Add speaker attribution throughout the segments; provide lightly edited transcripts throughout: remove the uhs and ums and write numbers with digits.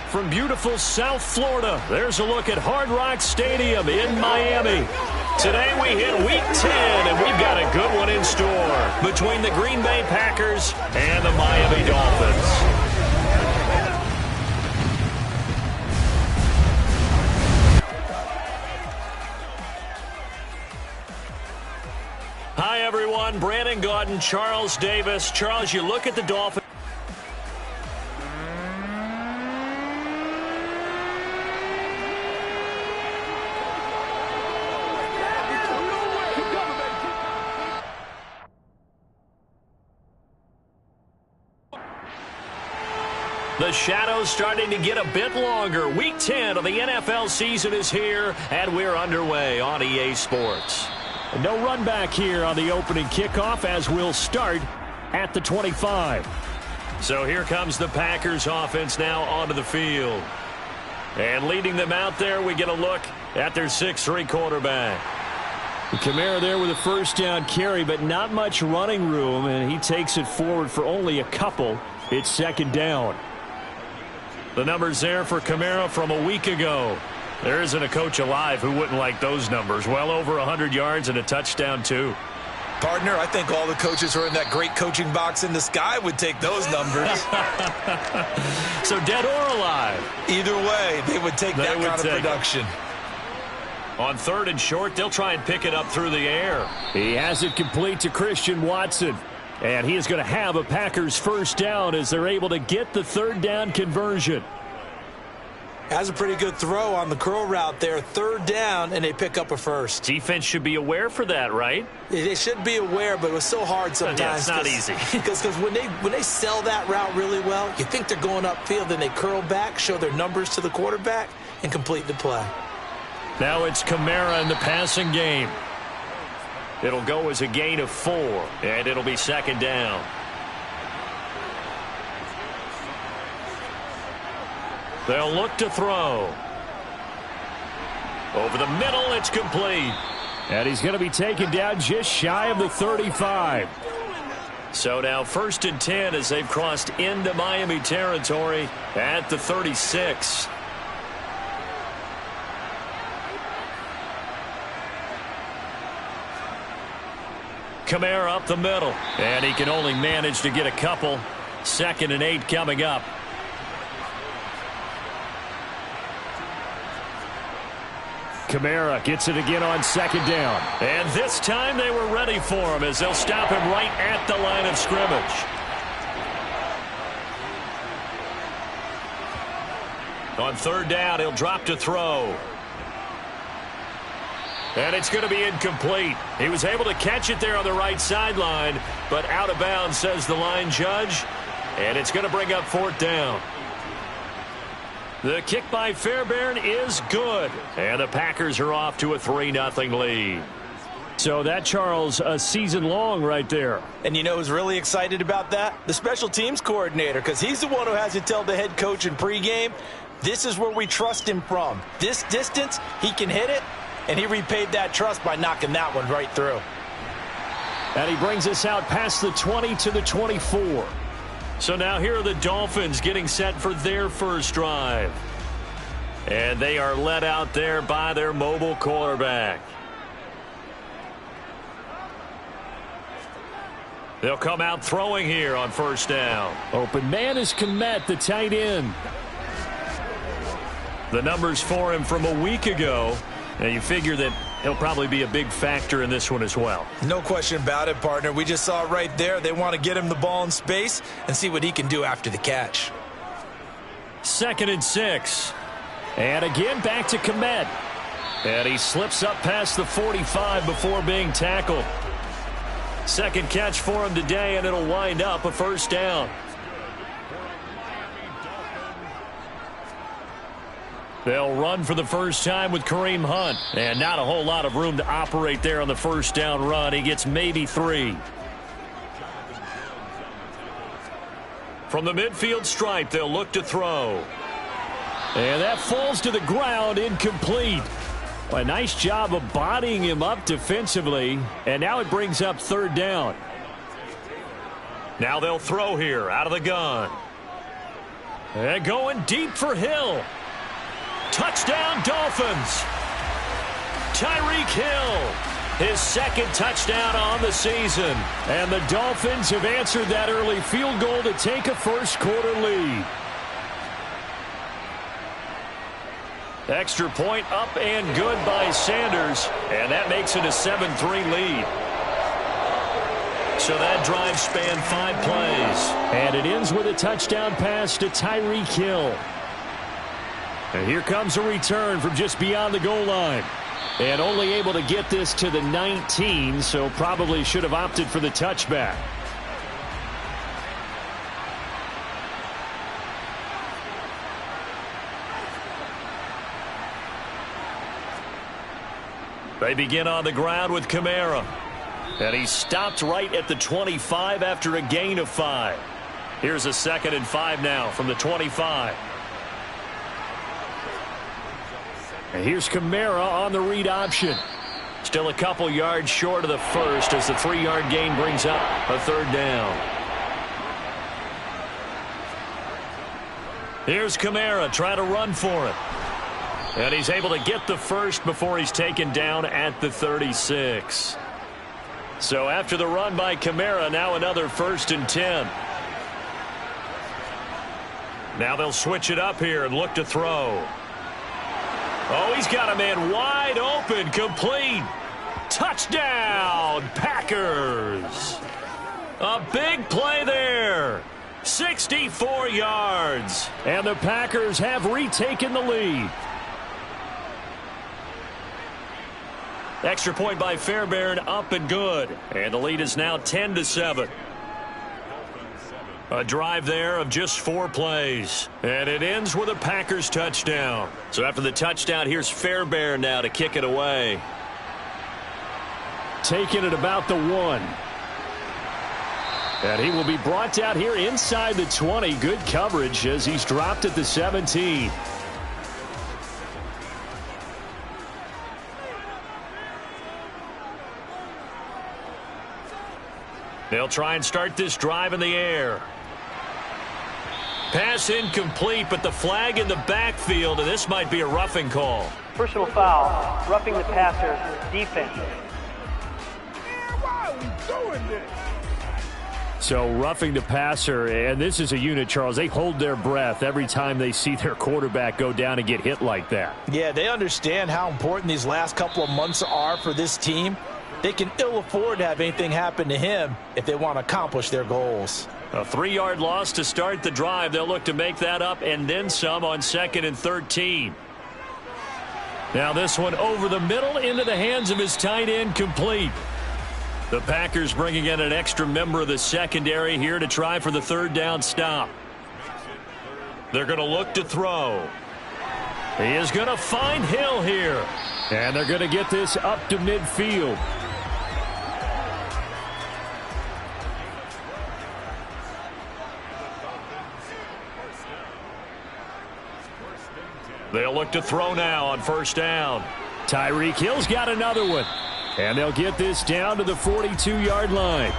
Speaker 1: From beautiful South Florida, there's a look at Hard Rock Stadium in Miami. Today we hit Week 10, and we've got a good one in store between the Green Bay Packers and the Miami Dolphins. Hi, everyone. Brandon Gaudin, Charles Davis. Charles, you look at the Dolphins. The shadow's starting to get a bit longer. Week 10 of the NFL season is here, and we're underway on EA Sports. No run back here on the opening kickoff as we'll start at the 25. So here comes the Packers offense now onto the field. And leading them out there, we get a look at their 6'3" quarterback. Kamara there with a first down carry, but not much running room, and he takes it forward for only a couple. It's second down. The numbers there for Kamara from a week ago. There isn't a coach alive who wouldn't like those numbers. Well over 100 yards and a touchdown, too.
Speaker 2: Partner, I think all the coaches who are in that great coaching box in the sky would take those numbers.
Speaker 1: So dead or alive?
Speaker 2: Either way, they would take that kind of production.
Speaker 1: On 3rd and short, they'll try and pick it up through the air. He has it complete to Christian Watson. And he is going to have a Packers first down as they're able to get the 3rd down conversion.
Speaker 2: Has a pretty good throw on the curl route there. 3rd down, and they pick up a first.
Speaker 1: Defense should be aware for that, right?
Speaker 2: They should be aware, but it was so hard sometimes.
Speaker 1: Yeah, it's not easy.
Speaker 2: Because when they sell that route really well, you think they're going upfield, then they curl back, show their numbers to the quarterback, and complete the play.
Speaker 1: Now it's Kamara in the passing game. It'll go as a gain of 4, and it'll be second down. They'll look to throw. Over the middle, it's complete. And he's going to be taken down just shy of the 35. So now 1st and 10 as they've crossed into Miami territory at the 36. Kamara up the middle, and he can only manage to get a couple. 2nd and 8 coming up. Kamara gets it again on 2nd down. And this time they were ready for him as they'll stop him right at the line of scrimmage. On 3rd down, he'll drop to throw. And it's going to be incomplete. He was able to catch it there on the right sideline, but out of bounds, says the line judge. And it's going to bring up 4th down. The kick by Fairbairn is good. And the Packers are off to a 3-0 lead. So that, Charles, a season long right there.
Speaker 2: And you know who's really excited about that? The special teams coordinator, because he's the one who has to tell the head coach in pregame, this is where we trust him from. This distance, he can hit it. And he repaid that trust by knocking that one right through.
Speaker 1: And he brings us out past the 20 to the 24. So now here are the Dolphins getting set for their first drive. And they are led out there by their mobile quarterback. They'll come out throwing here on 1st down. Open man is Kmet, the tight end. The numbers for him from a week ago. And you figure that he'll probably be a big factor in this one as well.
Speaker 2: No question about it, partner. We just saw it right there. They want to get him the ball in space and see what he can do after the catch.
Speaker 1: 2nd and 6. And again back to Kmet. And he slips up past the 45 before being tackled. 2nd catch for him today, and it'll wind up a first down. They'll run for the first time with Kareem Hunt. And not a whole lot of room to operate there on the first down run. He gets maybe 3. From the midfield stripe, they'll look to throw. And that falls to the ground, incomplete. A nice job of bodying him up defensively. And now it brings up 3rd down. Now they'll throw here out of the gun. And going deep for Hill. Touchdown, Dolphins. Tyreek Hill, his second touchdown on the season. And the Dolphins have answered that early field goal to take a first-quarter lead. Extra point up and good by Sanders. And that makes it a 7-3 lead. So that drive spanned 5 plays. And it ends with a touchdown pass to Tyreek Hill. And here comes a return from just beyond the goal line. And only able to get this to the 19, so probably should have opted for the touchback. They begin on the ground with Kamara. And he stopped right at the 25 after a gain of 5. Here's a 2nd and 5 now from the 25. And here's Kamara on the read option. Still a couple yards short of the first as the 3-yard gain brings up a 3rd down. Here's Kamara trying to run for it. And he's able to get the first before he's taken down at the 36. So after the run by Kamara, now another 1st and 10. Now they'll switch it up here and look to throw. Oh, he's got a man wide open, complete. Touchdown, Packers. A big play there. 64 yards. And the Packers have retaken the lead. Extra point by Fairbairn, up and good. And the lead is now 10-7. A drive there of just 4 plays. And it ends with a Packers touchdown. So after the touchdown, here's Fairbairn now to kick it away. Taking it about the 1. And he will be brought down here inside the 20. Good coverage as he's dropped at the 17. They'll try and start this drive in the air. Pass incomplete, but the flag in the backfield, and this might be a roughing call.
Speaker 3: Personal foul, roughing the passer, defense.
Speaker 4: Why are we doing this?
Speaker 1: So roughing the passer, and this is a unit, Charles. They hold their breath every time they see their quarterback go down and get hit like that.
Speaker 2: Yeah, they understand how important these last couple of months are for this team. They can ill afford to have anything happen to him if they want to accomplish their goals.
Speaker 1: A 3-yard loss to start the drive. They'll look to make that up and then some on 2nd and 13. Now this one over the middle into the hands of his tight end, complete. The Packers bringing in an extra member of the secondary here to try for the 3rd down stop. They're going to look to throw. He is going to find Hill here. And they're going to get this up to midfield. They'll look to throw now on 1st down. Tyreek Hill's got another one. And they'll get this down to the 42-yard line.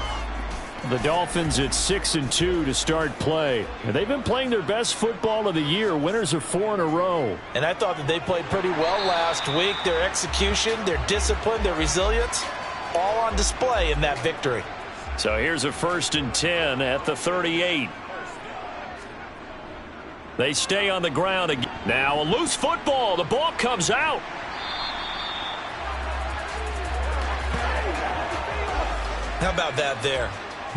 Speaker 1: The Dolphins at 6-2 to start play. And they've been playing their best football of the year. Winners of 4 in a row.
Speaker 2: And I thought that they played pretty well last week. Their execution, their discipline, their resilience, all on display in that victory.
Speaker 1: So here's a 1st and 10 at the 38. They stay on the ground again. Now a loose football. The ball comes out.
Speaker 2: How about that there?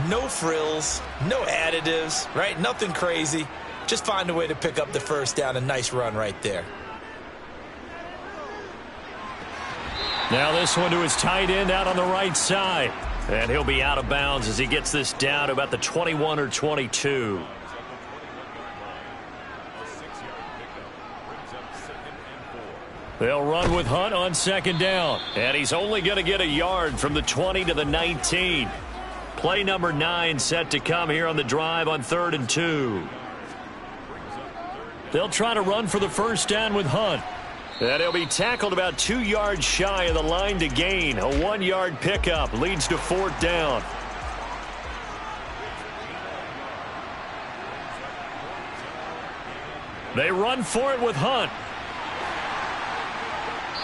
Speaker 2: No frills, no additives, right? Nothing crazy. Just find a way to pick up the 1st down. A nice run right there.
Speaker 1: Now this one to his tight end out on the right side. And he'll be out of bounds as he gets this down to about the 21 or 22. They'll run with Hunt on 2nd down. And he's only going to get a yard from the 20 to the 19. Play number 9 set to come here on the drive on 3rd and 2. They'll try to run for the 1st down with Hunt. And he'll be tackled about 2 yards shy of the line to gain. A 1-yard pickup leads to 4th down. They run for it with Hunt.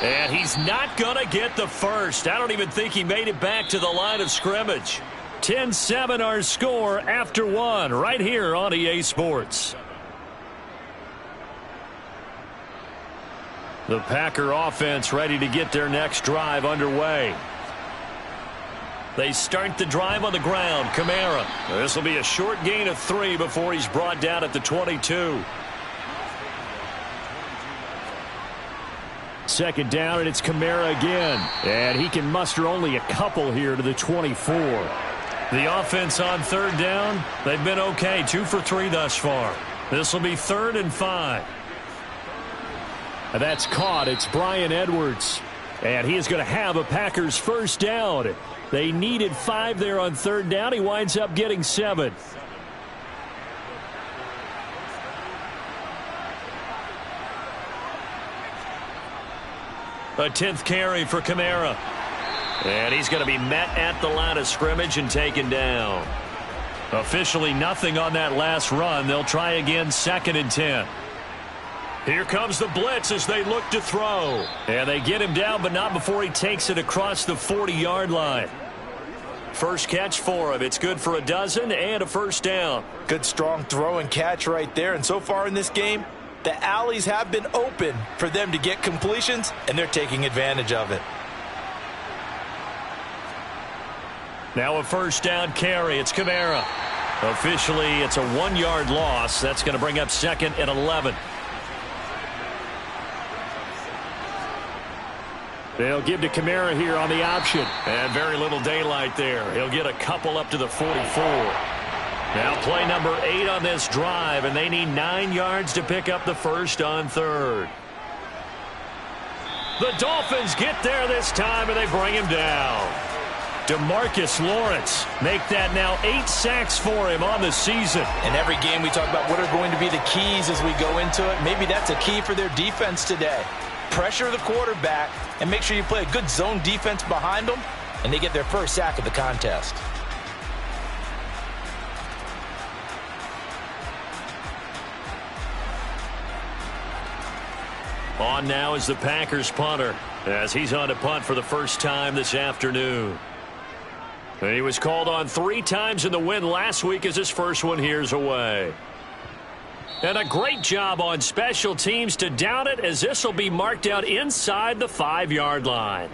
Speaker 1: And he's not going to get the first. I don't even think he made it back to the line of scrimmage. 10-7 our score after one right here on EA Sports. The Packer offense ready to get their next drive underway. They start the drive on the ground. Kamara. This will be a short gain of 3 before he's brought down at the 22. Second down, and it's Kamara again. And he can muster only a couple here to the 24. The offense on third down, they've been okay. 2 for 3 thus far. This will be 3rd and 5. And that's caught. It's Bryan Edwards. And he is going to have a Packers first down. They needed 5 there on third down. He winds up getting 7. A 10th carry for Kamara. And he's going to be met at the line of scrimmage and taken down. Officially nothing on that last run. They'll try again 2nd and 10. Here comes the blitz as they look to throw. And they get him down, but not before he takes it across the 40-yard line. First catch for him. It's good for a dozen and a first down.
Speaker 2: Good strong throw and catch right there. And so far in this game, the alleys have been open for them to get completions, and they're taking advantage of it.
Speaker 1: Now a first down carry. It's Kamara. Officially, it's a 1-yard loss. That's going to bring up 2nd and 11. They'll give to Kamara here on the option. And very little daylight there. He'll get a couple up to the 44. Now play number 8 on this drive, and they need 9 yards to pick up the first on third. The Dolphins get there this time, and they bring him down. DeMarcus Lawrence make that now 8 sacks for him on the season.
Speaker 2: In every game we talk about what are going to be the keys as we go into it. Maybe that's a key for their defense today. Pressure the quarterback and make sure you play a good zone defense behind them, and they get their first sack of the contest.
Speaker 1: On now is the Packers punter as he's on to punt for the first time this afternoon. And he was called on 3 times in the win last week as his first one here's away. And a great job on special teams to down it as this will be marked out inside the 5-yard line.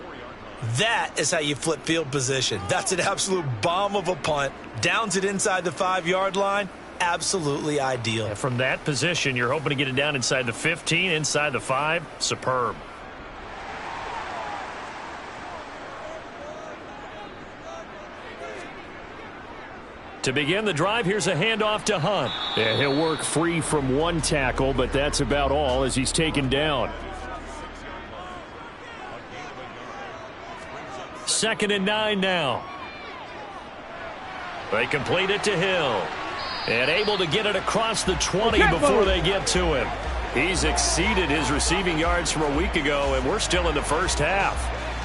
Speaker 2: That is how you flip field position. That's an absolute bomb of a punt. Downs it inside the 5-yard line. Absolutely ideal.
Speaker 1: And from that position, you're hoping to get it down inside the 15, inside the 5. Superb. To begin the drive, here's a handoff to Hunt. Yeah, he'll work free from 1 tackle, but that's about all as he's taken down. 2nd and 9 now. They complete it to Hill. And able to get it across the 20 before they get to him. He's exceeded his receiving yards from a week ago, and we're still in the first half.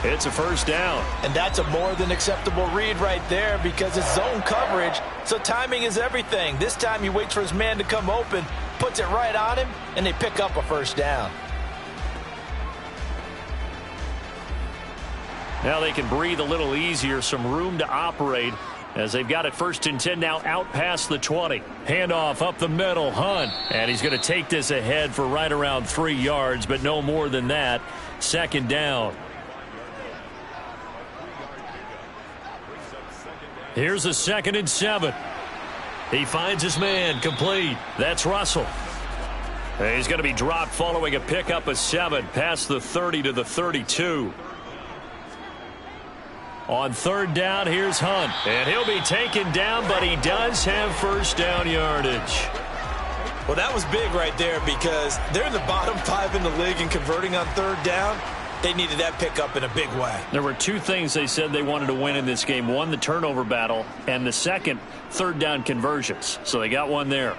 Speaker 1: It's a first down.
Speaker 2: And that's a more than acceptable read right there because it's zone coverage, so timing is everything. This time he waits for his man to come open, puts it right on him, and they pick up a first down.
Speaker 1: Now they can breathe a little easier, some room to operate as they've got it 1st and 10 now out past the 20. Handoff up the middle, Hunt. And he's going to take this ahead for right around 3 yards, but no more than that. 2nd down. Here's a 2nd and 7. He finds his man complete. That's Russell. And he's going to be dropped following a pickup of 7 past the 30 to the 32. On 3rd down, here's Hunt. And he'll be taken down, but he does have first down yardage.
Speaker 2: Well, that was big right there because they're in the bottom 5 in the league in converting on 3rd down. They needed that pickup in a big way.
Speaker 1: There were 2 things they said they wanted to win in this game. 1, the turnover battle, and the 2nd, 3rd down conversions. So they got 1 there.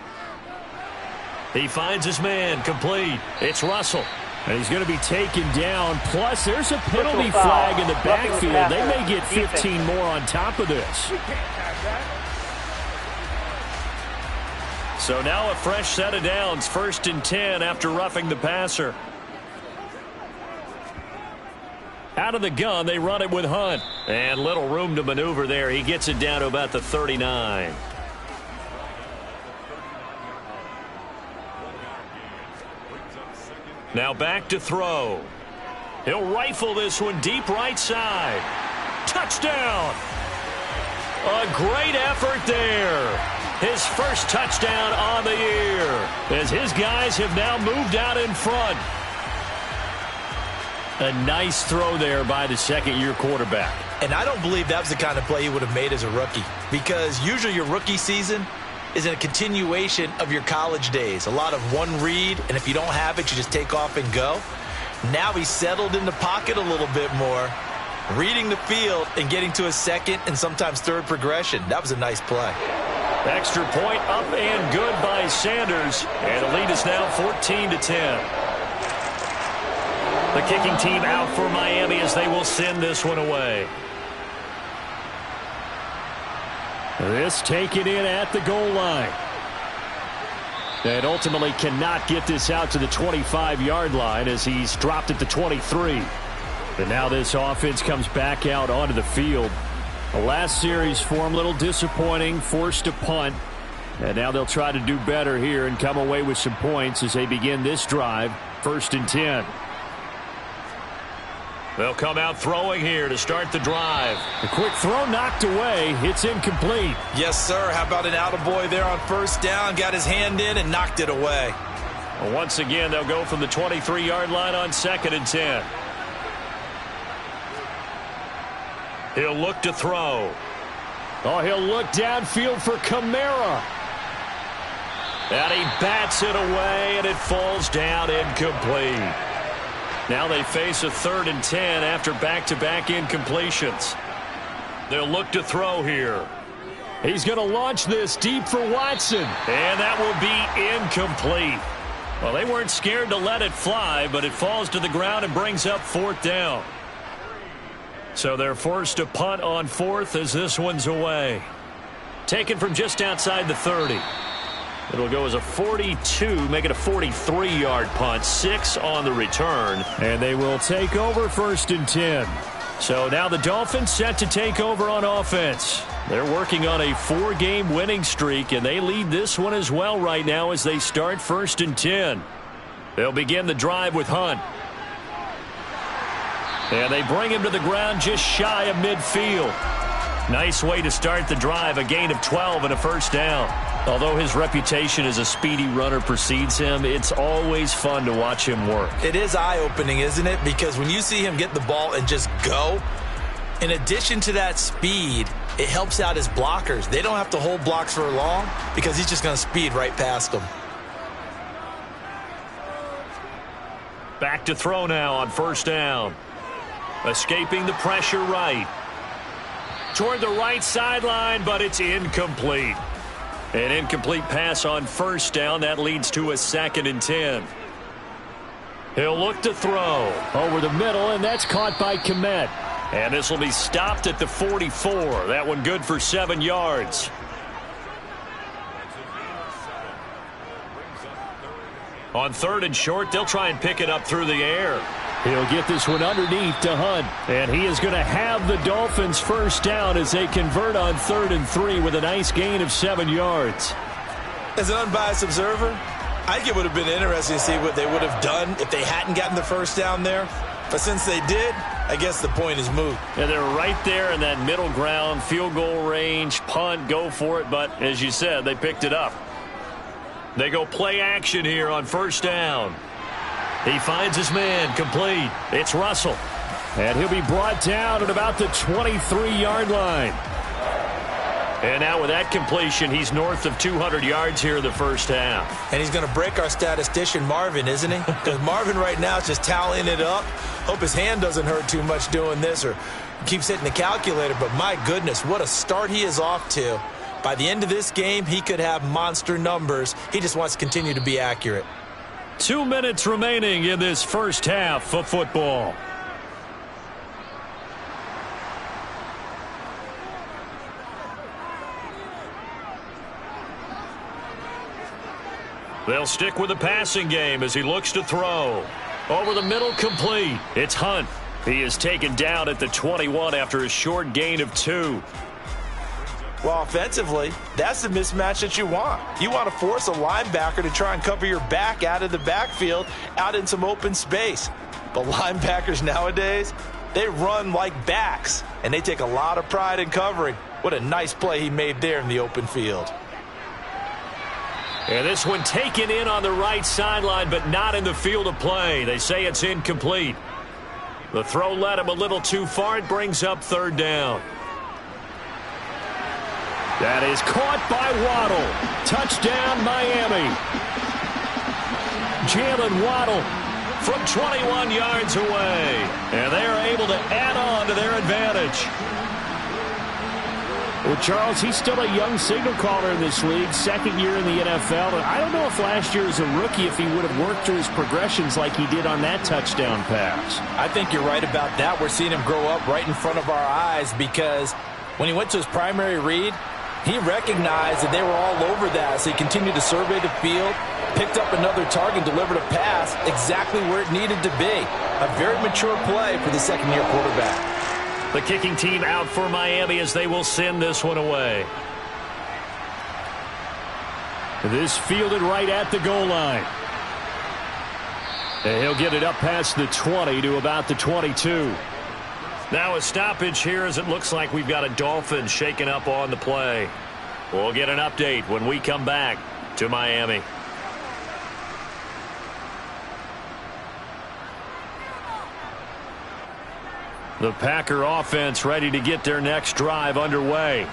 Speaker 1: He finds his man complete. It's Russell. And he's going to be taken down. Plus, there's a penalty flag in the backfield. They may get 15 more on top of this. So now a fresh set of downs, 1st and 10 after roughing the passer. Out of the gun, they run it with Hunt. And little room to maneuver there. He gets it down to about the 39. Now back to throw. He'll rifle this one deep right side. Touchdown! A great effort there. His first touchdown on the year, as his guys have now moved out in front. A nice throw there by the second-year quarterback.
Speaker 2: And I don't believe that was the kind of play he would have made as a rookie, because usually your rookie season is a continuation of your college days. A lot of one read, and if you don't have it, you just take off and go. Now he's settled in the pocket a little bit more, reading the field and getting to a second and sometimes third progression. That was a nice play.
Speaker 1: Extra point up and good by Sanders, and the lead is now 14-10. The kicking team out for Miami as they will send this one away. This taken in at the goal line. And ultimately cannot get this out to the 25-yard line as he's dropped at the 23. And now this offense comes back out onto the field. The last series for him, a little disappointing, forced to punt. And now they'll try to do better here and come away with some points as they begin this drive, 1st and 10. They'll come out throwing here to start the drive. A quick throw knocked away. It's incomplete.
Speaker 2: Yes, sir. How about an attaboy there on 1st down? Got his hand in and knocked it away.
Speaker 1: Well, once again, they'll go from the 23-yard line on 2nd and 10. He'll look to throw. Oh, he'll look downfield for Kamara. And he bats it away, and it falls down incomplete. Now they face a 3rd and 10 after back-to-back incompletions. They'll look to throw here. He's going to launch this deep for Watson. And that will be incomplete. Well, they weren't scared to let it fly, but it falls to the ground and brings up 4th down. So they're forced to punt on 4th as this one's away. Taken from just outside the 30. It'll go as a 42, make it a 43-yard punt, 6 on the return. And they will take over 1st and 10. So now the Dolphins set to take over on offense. They're working on a 4-game winning streak, and they lead this one as well right now as they start 1st and 10. They'll begin the drive with Hunt. And they bring him to the ground just shy of midfield. Nice way to start the drive, a gain of 12 and a 1st down. Although his reputation as a speedy runner precedes him, it's always fun to watch him work.
Speaker 2: It is eye-opening, isn't it? Because when you see him get the ball and just go, in addition to that speed, it helps out his blockers. They don't have to hold blocks for long because he's just going to speed right past them.
Speaker 1: Back to throw now on 1st down. Escaping the pressure right. Toward the right sideline, but it's incomplete. An incomplete pass on 1st down. That leads to a 2nd and 10. He'll look to throw. Over the middle, and that's caught by Kmet. And this will be stopped at the 44. That one good for 7 yards. On 3rd and short, they'll try and pick it up through the air. He'll get this one underneath to Hunt. And he is going to have the Dolphins 1st down as they convert on 3rd and 3 with a nice gain of 7 yards.
Speaker 2: As an unbiased observer, I think it would have been interesting to see what they would have done if they hadn't gotten the 1st down there. But since they did, I guess the point is moot.
Speaker 1: And they're right there in that middle ground, field goal range, punt, go for it. But as you said, they picked it up. They go play action here on 1st down. He finds his man, complete. It's Russell. And he'll be brought down at about the 23-yard line. And now with that completion, he's north of 200 yards here in the 1st half.
Speaker 2: And he's going to break our statistician, Marvin, isn't he? Because Marvin right now is just tallying it up. Hope his hand doesn't hurt too much doing this or keeps hitting the calculator. But my goodness, what a start he is off to. By the end of this game, he could have monster numbers. He just wants to continue to be accurate.
Speaker 1: 2 minutes remaining in this 1st half of football. They'll stick with the passing game as he looks to throw. Over the middle, complete. It's Hunt. He is taken down at the 21 after a short gain of 2.
Speaker 2: Well, offensively, that's the mismatch that you want. You want to force a linebacker to try and cover your back out of the backfield, out in some open space. But linebackers nowadays, they run like backs, and they take a lot of pride in covering. What a nice play he made there in the open field.
Speaker 1: And this one taken in on the right sideline, but not in the field of play. They say it's incomplete. The throw led him a little too far. It brings up 3rd down. That is caught by Waddle. Touchdown, Miami. Jalen Waddle from 21 yards away. And they are able to add on to their advantage.
Speaker 4: Well, Charles, he's still a young signal caller in this league, 2nd year in the NFL. And I don't know if last year as a rookie if he would have worked through his progressions like he did on that touchdown pass.
Speaker 2: I think you're right about that. We're seeing him grow up right in front of our eyes because when he went to his primary read, he recognized that they were all over that, so he continued to survey the field, picked up another target, delivered a pass exactly where it needed to be. A very mature play for the 2nd-year quarterback.
Speaker 1: The kicking team out for Miami as they will send this one away.
Speaker 4: This fielded right at the goal line.
Speaker 1: And he'll get it up past the 20 to about the 22. Now a stoppage here as it looks like we've got a Dolphins shaking up on the play. We'll get an update when we come back to Miami. The Packer offense ready to get their next drive underway.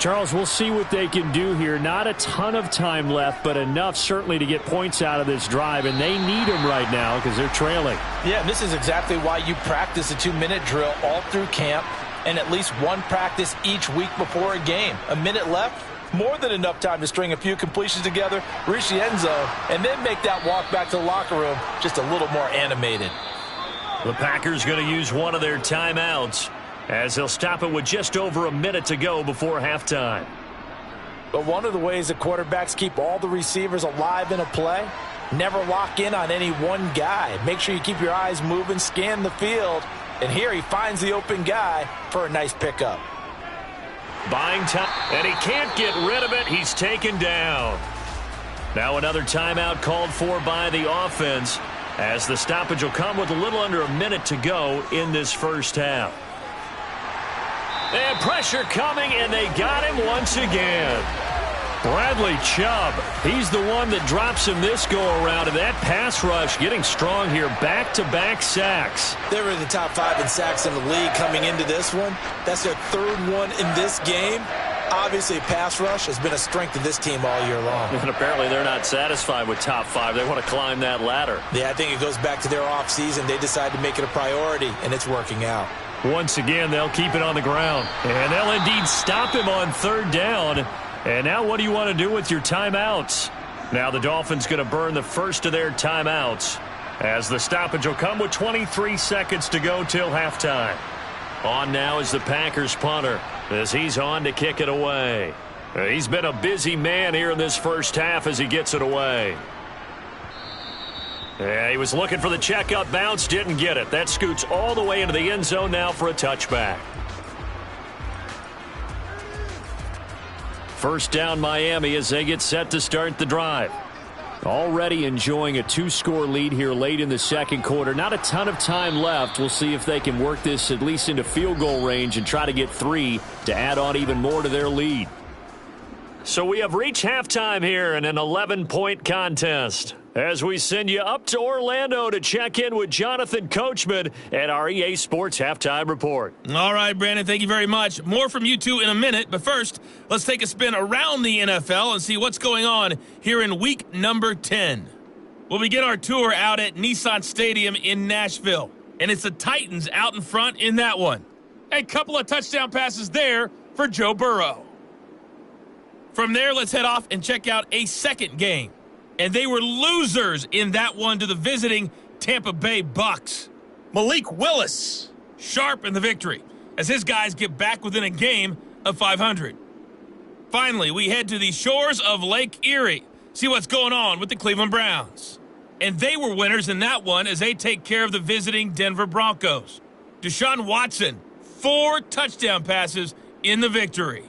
Speaker 4: Charles, we'll see what they can do here. Not a ton of time left, but enough certainly to get points out of this drive, and they need them right now because they're trailing.
Speaker 2: Yeah, this is exactly why you practice a 2-minute drill all through camp and at least one practice each week before a game. A minute left, more than enough time to string a few completions together, reach the end zone, and then make that walk back to the locker room just a little more animated.
Speaker 1: The Packers going to use one of their timeouts as they'll stop it with just over a minute to go before halftime.
Speaker 2: But one of the ways that quarterbacks keep all the receivers alive in a play, never lock in on any one guy. Make sure you keep your eyes moving, scan the field, and here he finds the open guy for a nice pickup.
Speaker 1: Buying time, and he can't get rid of it. He's taken down. Now another timeout called for by the offense as the stoppage will come with a little under a minute to go in this first half. And pressure coming, and they got him once again. Bradley Chubb, he's the one that drops him this go-around, and that pass rush getting strong here. Back-to-back sacks.
Speaker 2: They were the top 5 in sacks in the league coming into this one. That's their 3rd one in this game. Obviously, pass rush has been a strength of this team all year long.
Speaker 1: And apparently they're not satisfied with top 5. They want to climb that ladder.
Speaker 2: Yeah, I think it goes back to their offseason. They decided to make it a priority, and it's working out.
Speaker 1: Once again, they'll keep it on the ground. And they'll indeed stop him on 3rd down. And now what do you want to do with your timeouts? Now the Dolphins going to burn the first of their timeouts as the stoppage will come with 23 seconds to go till halftime. On now is the Packers punter as he's on to kick it away. He's been a busy man here in this first half as he gets it away. Yeah, he was looking for the checkup bounce, didn't get it. That scoots all the way into the end zone now for a touchback. First down Miami as they get set to start the drive. Already enjoying a 2-score lead here late in the second quarter. Not a ton of time left. We'll see if they can work this at least into field goal range and try to get 3 to add on even more to their lead. So we have reached halftime here in an 11-point contest as we send you up to Orlando to check in with Jonathan Coachman at our EA Sports Halftime Report.
Speaker 5: All right, Brandon, thank you very much. More from you two in a minute, but first, let's take a spin around the NFL and see what's going on here in week number 10. We'll begin our tour out at Nissan Stadium in Nashville, and it's the Titans out in front in that one. A couple of touchdown passes there for Joe Burrow. From there, let's head off and check out a second game. And they were losers in that one to the visiting Tampa Bay Bucks. Malik Willis, sharp in the victory, as his guys get back within a game of 500. Finally, we head to the shores of Lake Erie see what's going on with the Cleveland Browns. And they were winners in that one as they take care of the visiting Denver Broncos. Deshaun Watson, 4 touchdown passes in the victory.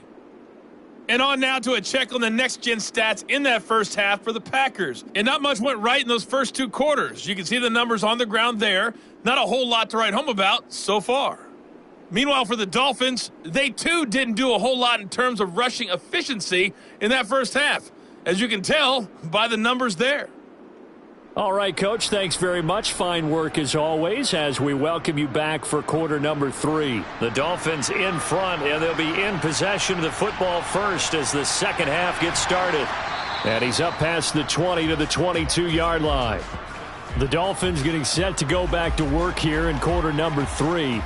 Speaker 5: And on now to a check on the next-gen stats in that first half for the Packers. And not much went right in those first 2 quarters. You can see the numbers on the ground there. Not a whole lot to write home about so far. Meanwhile, for the Dolphins, they too didn't do a whole lot in terms of rushing efficiency in that first half, as you can tell by the numbers there.
Speaker 4: All right, Coach, thanks very much. Fine work as always as we welcome you back for quarter number 3.
Speaker 1: The Dolphins in front, and they'll be in possession of the football first as the second half gets started.
Speaker 4: And he's up past the 20 to the 22-yard line. The Dolphins getting set to go back to work here in quarter number 3.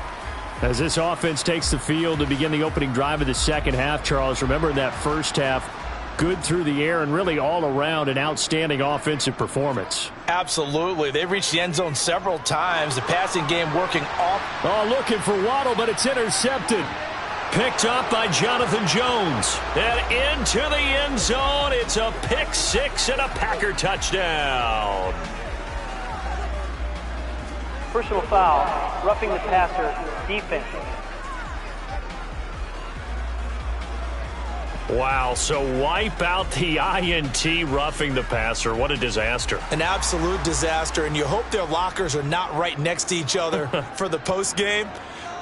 Speaker 4: As this offense takes the field to begin the opening drive of the second half, Charles, remember in that first half, good through the air and really all around an outstanding offensive performance.
Speaker 2: Absolutely. They've reached the end zone several times. The passing game working off.
Speaker 4: Oh, looking for Waddle, but it's intercepted.
Speaker 1: Picked up by Jonathan Jones. And into the end zone. It's a pick 6 and a Packer touchdown.
Speaker 3: Personal foul, roughing the passer, defense.
Speaker 1: Wow, so wipe out the INT roughing the passer. What a disaster.
Speaker 2: An absolute disaster, and you hope their lockers are not right next to each other for the postgame.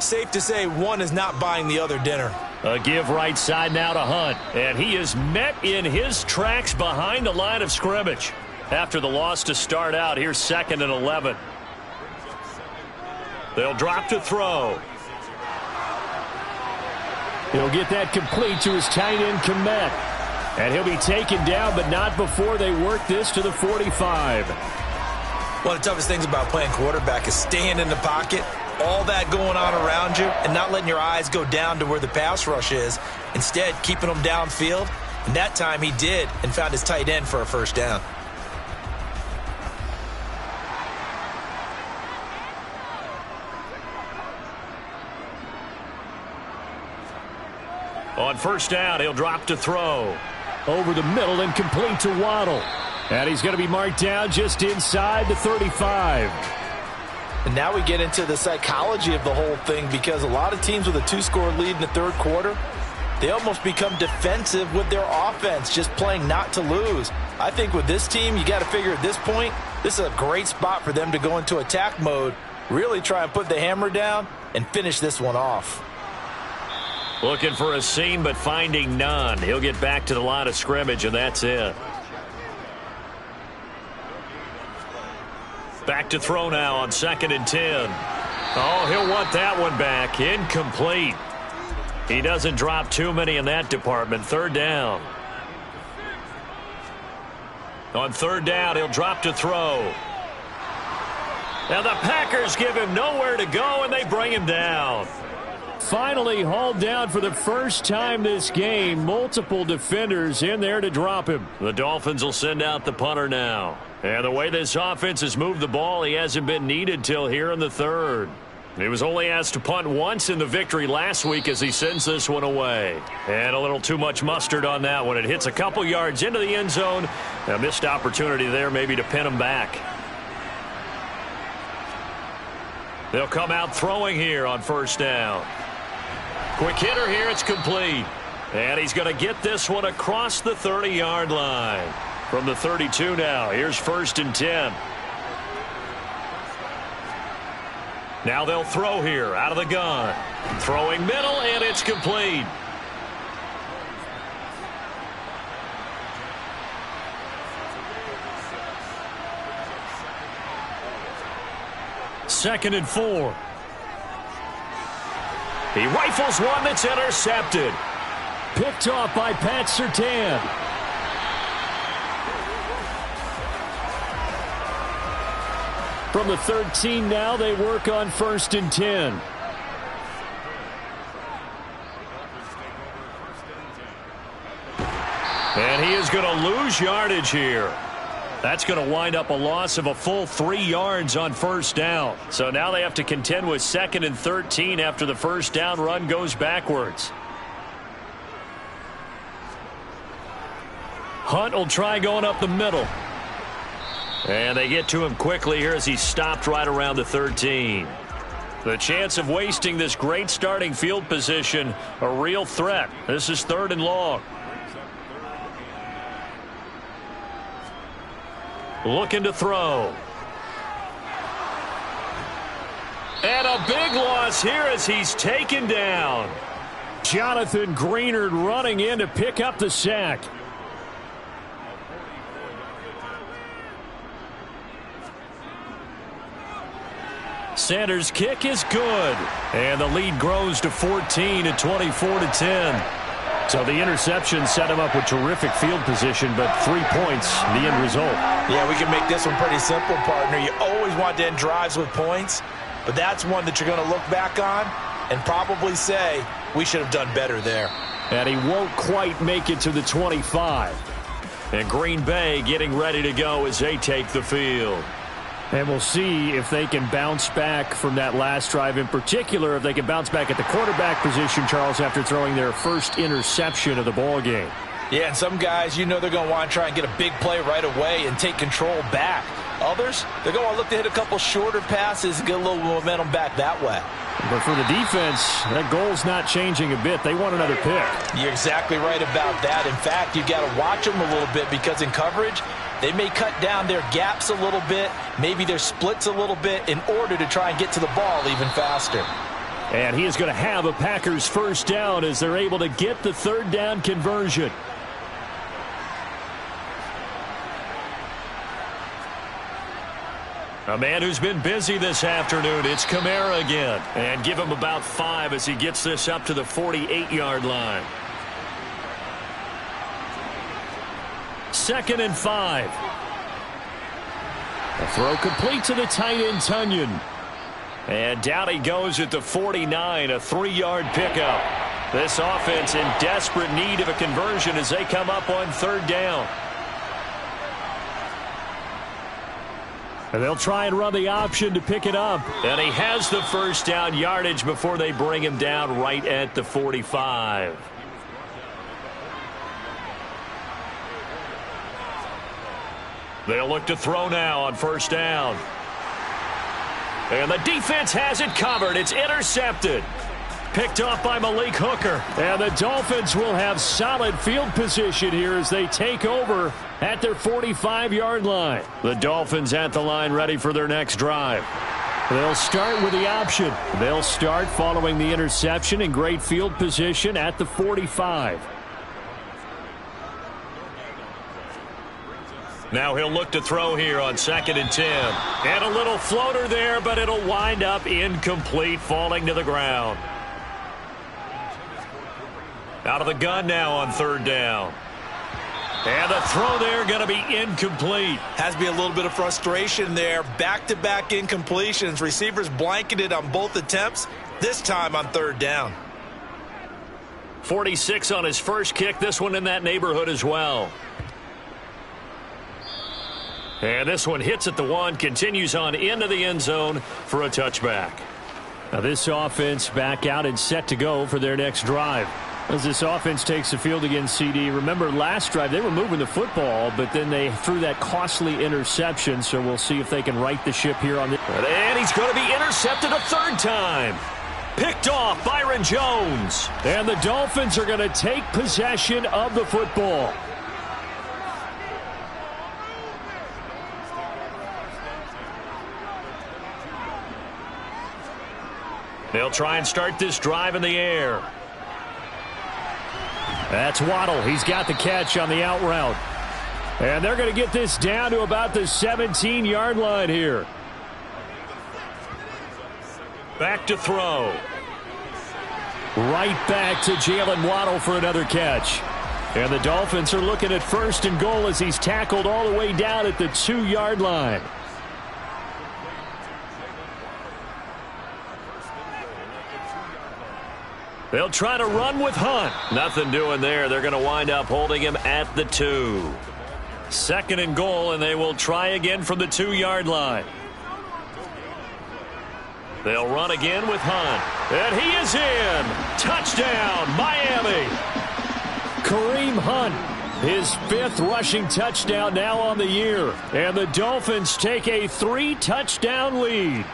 Speaker 2: Safe to say one is not buying the other dinner.
Speaker 1: A give right side now to Hunt, and he is met in his tracks behind the line of scrimmage. After the loss to start out, here's 2nd and 11. They'll drop to throw.
Speaker 4: He'll get that complete to his tight end, Kmet. And he'll be taken down, but not before they work this to the 45.
Speaker 2: One of the toughest things about playing quarterback is staying in the pocket, all that going on around you, and not letting your eyes go down to where the pass rush is. Instead, keeping them downfield. And that time he did and found his tight end for a first down.
Speaker 1: On first down, he'll drop to throw.
Speaker 4: Over the middle and complete to Waddle. And he's going to be marked down just inside the 35.
Speaker 2: And now we get into the psychology of the whole thing, because a lot of teams with a 2-score lead in the third quarter, they almost become defensive with their offense, just playing not to lose. I think with this team, you got to figure at this point, this is a great spot for them to go into attack mode, really try and put the hammer down and finish this one off.
Speaker 1: Looking for a seam, but finding none. He'll get back to the line of scrimmage, and that's it. Back to throw now on 2nd and 10. Oh, he'll want that one back. Incomplete. He doesn't drop too many in that department. 3rd down. On 3rd down, he'll drop to throw. Now the Packers give him nowhere to go, and they bring him down.
Speaker 4: Finally hauled down for the first time this game. Multiple defenders in there to drop him.
Speaker 1: The Dolphins will send out the punter now. And the way this offense has moved the ball, he hasn't been needed till here in the 3rd. He was only asked to punt once in the victory last week as he sends this one away. And a little too much mustard on that one. It hits a couple yards into the end zone. A missed opportunity there maybe to pin him back. They'll come out throwing here on first down. Quick hitter here, it's complete. And he's going to get this one across the 30-yard line. From the 32 now, here's 1st and 10. Now they'll throw here out of the gun. Throwing middle, and it's complete. Second and 4. He rifles one that's intercepted.
Speaker 4: Picked off by Pat Surtain. From the 13 now, they work on 1st and 10.
Speaker 1: And he is going to lose yardage here. That's going to wind up a loss of a full 3 yards on first down. So now they have to contend with 2nd and 13 after the first down run goes backwards.
Speaker 4: Hunt will try going up the middle. And they get to him quickly here as he stopped right around the 13. The chance of wasting this great starting field position, a real threat. This is 3rd and long. Looking to throw. And a big loss here as he's taken down. Jonathan Greenard running in to pick up the sack. Sanders' kick is good. And the lead grows to 14 at 24-10. So the interception set him up with terrific field position, but 3 points, the end result.
Speaker 2: Yeah, we can make this one pretty simple, partner. You always want to end drives with points, but that's one that you're going to look back on and probably say, we should have done better there.
Speaker 4: And he won't quite make it to the 25. And Green Bay getting ready to go as they take the field. And we'll see if they can bounce back from that last drive, in particular, if they can bounce back at the quarterback position, Charles, after throwing their first interception of the ball game.
Speaker 2: Yeah, and some guys, you know they're going to want to try and get a big play right away and take control back. Others, they're going to want to look to hit a couple shorter passes and get a little momentum back that way.
Speaker 4: But for the defense, that goal's not changing a bit. They want another pick.
Speaker 2: You're exactly right about that. In fact, you've got to watch them a little bit because in coverage, they may cut down their gaps a little bit, maybe their splits a little bit in order to try and get to the ball even faster.
Speaker 4: And he is going to have a Packers first down as they're able to get the 3rd down conversion. A man who's been busy this afternoon, it's Kamara again. And give him about 5 as he gets this up to the 48-yard line. 2nd and 5. A throw complete to the tight end, Tunyon. And down he goes at the 49, a 3-yard pickup. This offense in desperate need of a conversion as they come up on 3rd down. And they'll try and run the option to pick it up. And he has the first down yardage before they bring him down right at the 45. They'll look to throw now on 1st down. And the defense has it covered. It's intercepted. Picked off by Malik Hooker. And the Dolphins will have solid field position here as they take over at their 45-yard line. The Dolphins at the line ready for their next drive. They'll start with the option. They'll start following the interception in great field position at the 45. Now he'll look to throw here on 2nd and 10. And a little floater there, but it'll wind up incomplete, falling to the ground. Out of the gun now on 3rd down. And the throw there going to be incomplete.
Speaker 2: Has to be a little bit of frustration there. Back-to-back incompletions. Receivers blanketed on both attempts, this time on 3rd down.
Speaker 4: 46 on his first kick. This one in that neighborhood as well. And this one hits at the 1, continues on into the end zone for a touchback. Now this offense back out and set to go for their next drive. As this offense takes the field against CD, remember last drive they were moving the football, but then they threw that costly interception, so we'll see if they can right the ship here on this. And he's going to be intercepted a 3rd time. Picked off Byron Jones. And the Dolphins are going to take possession of the football. They'll try and start this drive in the air. That's Waddle. He's got the catch on the out route. And they're going to get this down to about the 17-yard line here. Back to throw. Right back to Jalen Waddle for another catch. And the Dolphins are looking at 1st and goal as he's tackled all the way down at the 2-yard line. They'll try to run with Hunt. Nothing doing there. They're going to wind up holding him at the 2. 2nd and goal, and they will try again from the 2-yard line. They'll run again with Hunt. And he is in. Touchdown, Miami. Kareem Hunt His 5th rushing touchdown now on the year. And the Dolphins take a 3-touchdown lead.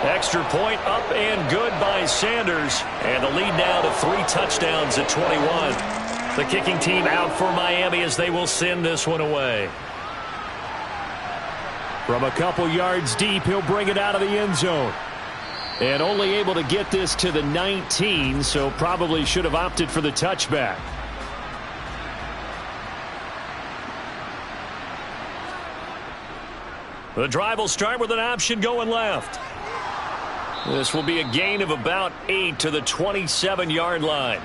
Speaker 1: Extra point up and good by Sanders. And the lead now to 3 touchdowns at 21. The kicking team out for Miami as they will send this one away.
Speaker 4: From a couple yards deep, he'll bring it out of the end zone. And only able to get this to the 19, so probably should have opted for the touchback.
Speaker 1: The drive will start with an option going left. This will be a gain of about 8 to the 27-yard line.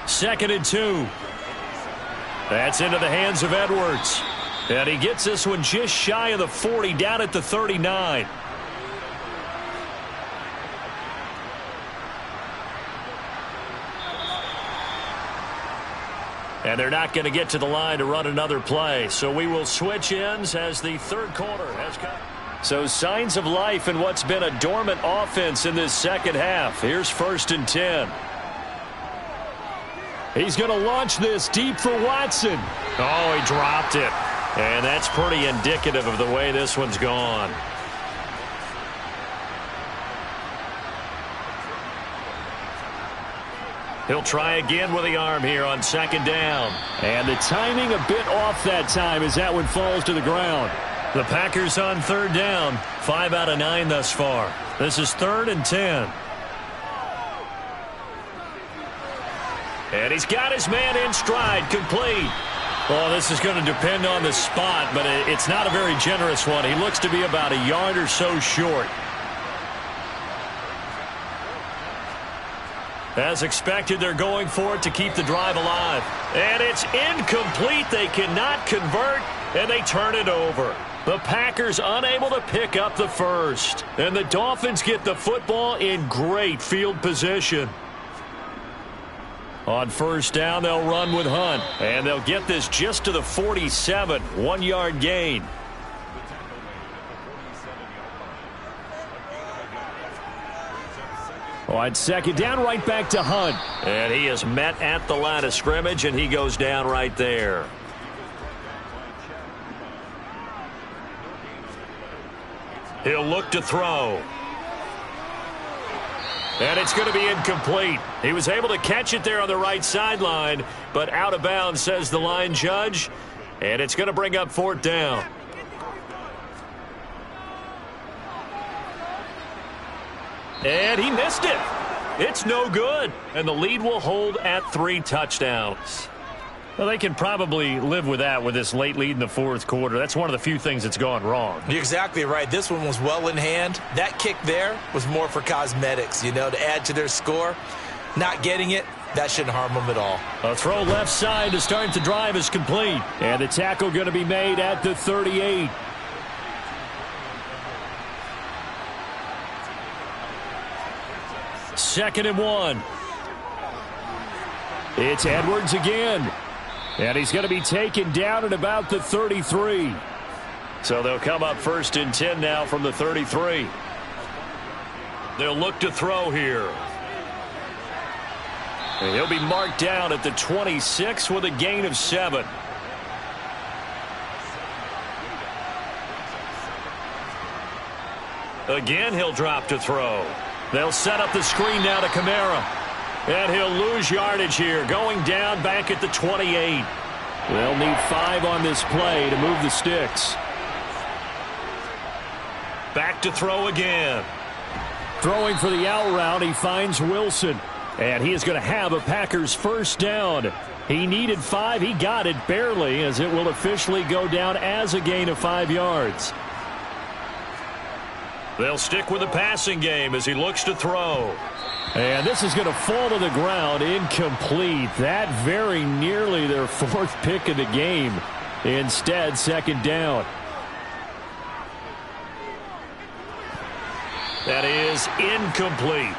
Speaker 1: Second and 2. That's into the hands of Edwards. And he gets this one just shy of the 40, down at the 39. And they're not going to get to the line to run another play. So we will switch ends as the third quarter has come. So signs of life in what's been a dormant offense in this second half. Here's 1st and 10.
Speaker 4: He's going to launch this deep for Watson.
Speaker 1: Oh, he dropped it. And that's pretty indicative of the way this one's gone. He'll try again with the arm here on 2nd down.
Speaker 4: And the timing a bit off that time as that one falls to the ground.
Speaker 1: The Packers on 3rd down. 5 out of 9 thus far. This is 3rd and 10. And he's got his man in stride, complete. Well, this is going to depend on the spot, but it's not a very generous one. He looks to be about a yard or so short. As expected, they're going for it to keep the drive alive. And it's incomplete. They cannot convert, and they turn it over. The Packers unable to pick up the first. And the Dolphins get the football in great field position. On 1st down, they'll run with Hunt. And they'll get this just to the 47. 1-yard gain.
Speaker 4: On 2nd down, right back to Hunt.
Speaker 1: And he is met at the line of scrimmage, and he goes down right there. He'll look to throw. And it's going to be incomplete. He was able to catch it there on the right sideline, but out of bounds, says the line judge. And it's going to bring up 4th down. And he missed it. It's no good. And the lead will hold at 3 touchdowns. Well, they can probably live with that with this late lead in the 4th quarter. That's one of the few things that's gone wrong.
Speaker 2: You're exactly right. This one was well in hand. That kick there was more for cosmetics, to add to their score. Not getting it, that shouldn't harm them at all.
Speaker 4: A throw left side to start the drive is complete. And the tackle going to be made at the 38. Second and 1. It's Edwards again. And he's going to be taken down at about the 33.
Speaker 1: So they'll come up 1st and 10 now from the 33. They'll look to throw here. And he'll be marked down at the 26 with a gain of 7. Again, he'll drop to throw. They'll set up the screen now to Kamara. And he'll lose yardage here, going down back at the 28.
Speaker 4: They'll need 5 on this play to move the sticks.
Speaker 1: Back to throw again.
Speaker 4: Throwing for the out route, he finds Wilson. And he is going to have a Packers 1st down. He needed 5. He got it barely, as it will officially go down as a gain of 5 yards.
Speaker 1: They'll stick with the passing game as he looks to throw.
Speaker 4: And this is going to fall to the ground, incomplete. That very nearly their 4th pick of the game. Instead, 2nd down.
Speaker 1: That is incomplete.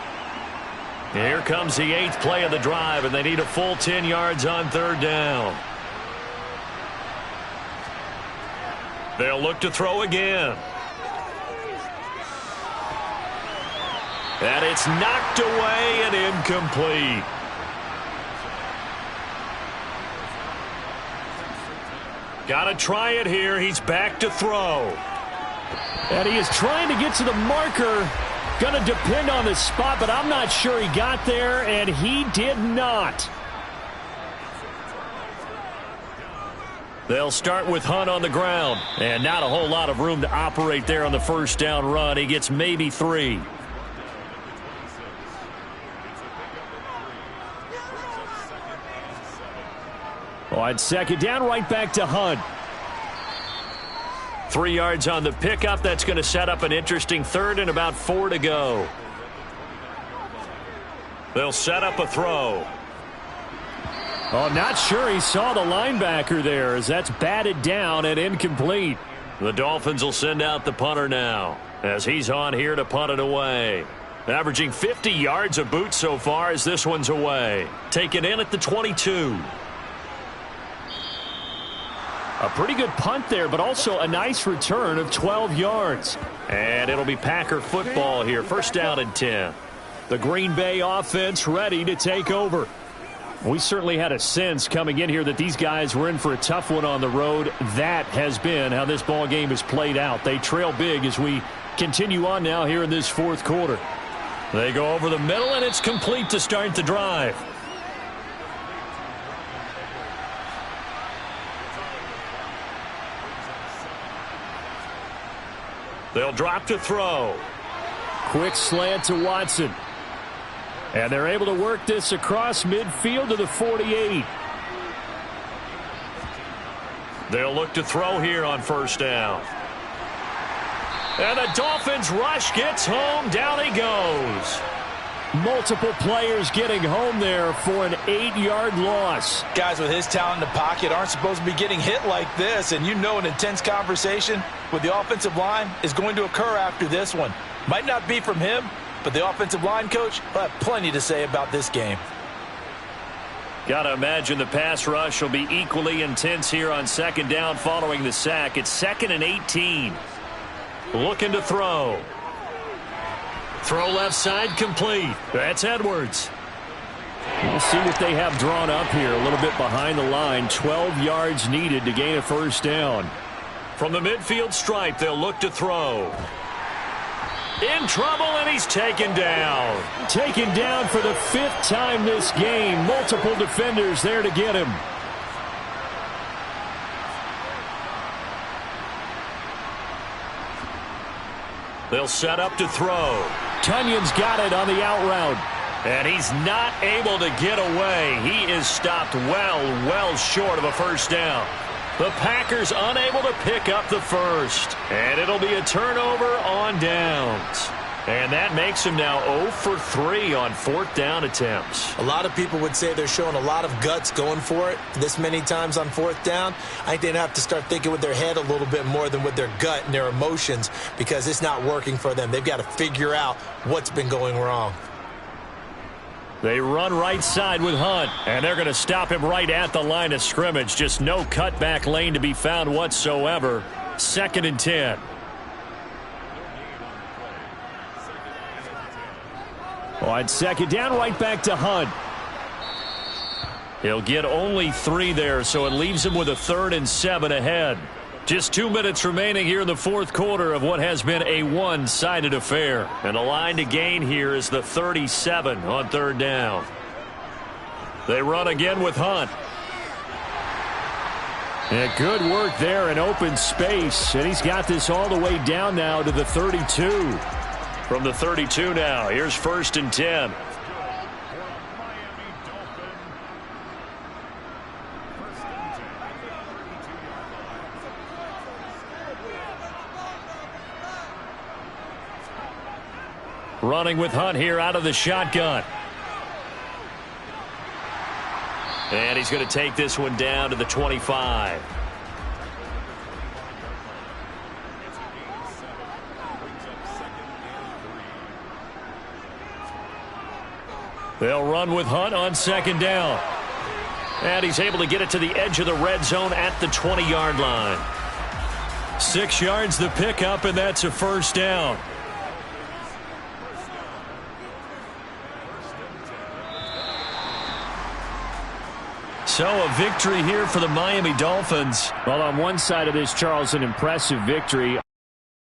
Speaker 1: Here comes the 8th play of the drive, and they need a full 10 yards on 3rd down. They'll look to throw again. And it's knocked away and incomplete. Got to try it here. He's back to throw.
Speaker 4: And he is trying to get to the marker. Going to depend on the spot, but I'm not sure he got there, and he did not.
Speaker 1: They'll start with Hunt on the ground. And not a whole lot of room to operate there on the first down run. He gets maybe 3.
Speaker 4: On second down, right back to Hunt.
Speaker 1: 3 yards on the pickup. That's going to set up an interesting third and about 4 to go. They'll set up a throw.
Speaker 4: Oh, not sure he saw the linebacker there as that's batted down and incomplete.
Speaker 1: The Dolphins will send out the punter now as he's on here to punt it away. Averaging 50 yards a boot so far as this one's away. Taken in at the 22.
Speaker 4: A pretty good punt there, but also a nice return of 12 yards.
Speaker 1: And it'll be Packer football here. First down and 10.
Speaker 4: The Green Bay offense ready to take over. We certainly had a sense coming in here that these guys were in for a tough one on the road. That has been how this ball game has played out. They trail big as we continue on now here in this fourth quarter.
Speaker 1: They go over the middle, and it's complete to start the drive. They'll drop to throw.
Speaker 4: Quick slant to Watson. And they're able to work this across midfield to the 48.
Speaker 1: They'll look to throw here on first down. And the Dolphins rush gets home. Down he goes.
Speaker 4: Multiple players getting home there for an 8-yard loss.
Speaker 2: Guys with his talent in the pocket aren't supposed to be getting hit like this, and you know an intense conversation with the offensive line is going to occur after this one. Might not be from him, but the offensive line coach will have plenty to say about this game.
Speaker 1: Got to imagine the pass rush will be equally intense here on second down following the sack. It's 2nd and 18. Looking to throw. Throw left side complete. That's Edwards.
Speaker 4: We'll see what they have drawn up here. A little bit behind the line. 12 yards needed to gain a first down.
Speaker 1: From the midfield stripe, they'll look to throw. In trouble, and he's taken down.
Speaker 4: Taken down for the 5th time this game. Multiple defenders there to get him.
Speaker 1: They'll set up to throw.
Speaker 4: Tunyon's got it on the out route.
Speaker 1: And he's not able to get away. He is stopped well short of a first down. The Packers unable to pick up the first. And it'll be a turnover on downs. And that makes him now 0 for 3 on 4th down attempts.
Speaker 6: A lot of people would say they're showing a lot of guts going for it this many times on 4th down. I think they'd have to start thinking with their head a little bit more than with their gut and their emotions because it's not working for them. They've got to figure out what's been going wrong.
Speaker 1: They run right side with Hunt, and they're going to stop him right at the line of scrimmage. Just no cutback lane to be found whatsoever. 2nd and 10.
Speaker 4: On second down, right back to Hunt.
Speaker 1: He'll get only 3 there, so it leaves him with a 3rd and 7 ahead. Just 2 minutes remaining here in the fourth quarter of what has been a one-sided affair. And the line to gain here is the 37 on 3rd down. They run again with Hunt.
Speaker 4: And good work there in open space. And he's got this all the way down now to the 32.
Speaker 1: From the 32 now, here's 1st and 10. Running with Hunt here out of the shotgun. And he's going to take this one down to the 25. They'll run with Hunt on 2nd down. And he's able to get it to the edge of the red zone at the 20-yard line. 6 yards the pickup, and that's a first down. So a victory here for the Miami Dolphins.
Speaker 4: Well, on one side of this, Charles, an impressive victory.